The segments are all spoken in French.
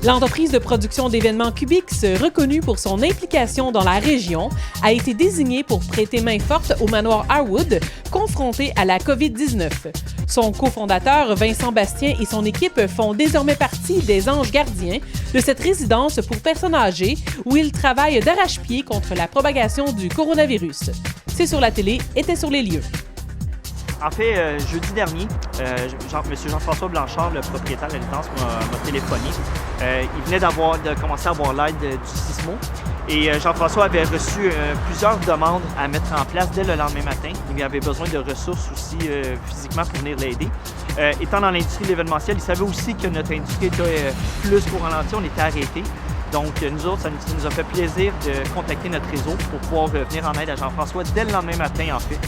L'entreprise de production d'événements Cubix, reconnue pour son implication dans la région, a été désignée pour prêter main forte au manoir Harwood, confronté à la COVID-19. Son cofondateur, Vincent Bastien, et son équipe font désormais partie des anges gardiens de cette résidence pour personnes âgées où ils travaillent d'arrache-pied contre la propagation du coronavirus. C'est sur la télé, était sur les lieux. En fait, jeudi dernier, M. Jean-François Blanchard, le propriétaire de la résidence, m'a téléphoné. Il venait de commencer à avoir l'aide du Sismo. Et Jean-François avait reçu plusieurs demandes à mettre en place dès le lendemain matin. Il avait besoin de ressources aussi physiquement pour venir l'aider. Étant dans l'industrie de l'événementiel, il savait aussi que notre industrie était plus qu'au ralenti, on était arrêtés. Donc, nous autres, ça nous a fait plaisir de contacter notre réseau pour pouvoir venir en aide à Jean-François dès le lendemain matin, en fait.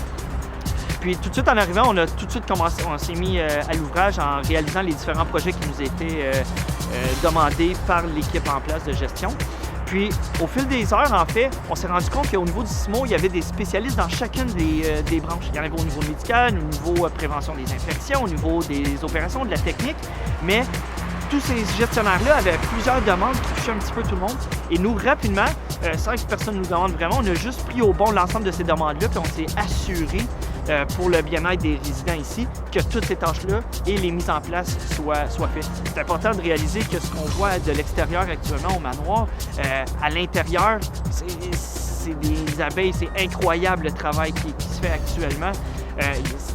Puis tout de suite en arrivant, on a tout de suite commencé, on s'est mis à l'ouvrage en réalisant les différents projets qui nous étaient demandés par l'équipe en place de gestion. Puis au fil des heures, en fait, on s'est rendu compte qu'au niveau du Sismo, il y avait des spécialistes dans chacune des branches. Il y en avait au niveau médical, au niveau prévention des infections, au niveau des opérations, de la technique, mais tous ces gestionnaires-là avaient plusieurs demandes qui touchaient un petit peu tout le monde. Et nous, rapidement, sans que personne nous demande vraiment, on a juste pris au bon l'ensemble de ces demandes-là, puis on s'est assuré pour le bien-être des résidents ici, que toutes ces tâches-là et les mises en place soient faites. C'est important de réaliser que ce qu'on voit de l'extérieur actuellement au manoir, à l'intérieur, c'est des abeilles, c'est incroyable le travail qui se fait actuellement.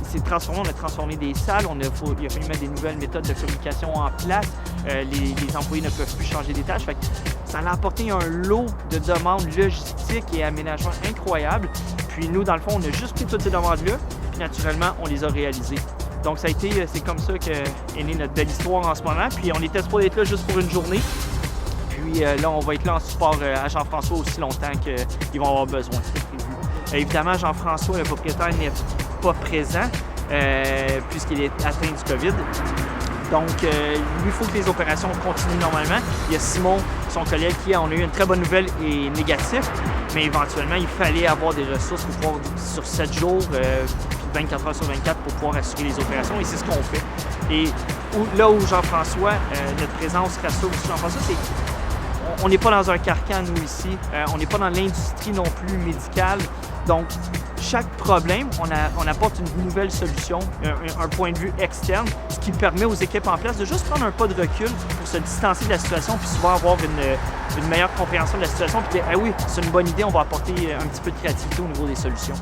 C'est transformé, on a transformé des salles, il a fallu mettre des nouvelles méthodes de communication en place, les employés ne peuvent plus changer des tâches. Fait que ça a apporté un lot de demandes logistiques et aménagements incroyables. Puis nous, dans le fond, on a juste pris toutes ces demandes-là, puis naturellement, on les a réalisées. Donc c'est comme ça qu'est née notre belle histoire en ce moment. Puis on était supposé être là juste pour une journée. Puis là, on va être là en support à Jean-François aussi longtemps qu'ils vont avoir besoin, c'est prévu. Évidemment, Jean-François, le propriétaire, n'est pas présent puisqu'il est atteint du COVID. Donc, lui, il faut que les opérations continuent normalement. Il y a Simon, son collègue, qui on a eu une très bonne nouvelle et négatif, mais éventuellement, il fallait avoir des ressources pour pouvoir, sur 7 jours, 24 heures sur 24, pour pouvoir assurer les opérations, et c'est ce qu'on fait. Et là où Jean-François, notre présence rassure aussi Jean-François, c'est on n'est pas dans un carcan, nous, ici. On n'est pas dans l'industrie non plus médicale. Donc, chaque problème, on apporte une nouvelle solution, un point de vue externe, ce qui permet aux équipes en place de juste prendre un pas de recul pour se distancer de la situation, puis souvent avoir une meilleure compréhension de la situation, puis dire « Ah oui, c'est une bonne idée, on va apporter un petit peu de créativité au niveau des solutions ».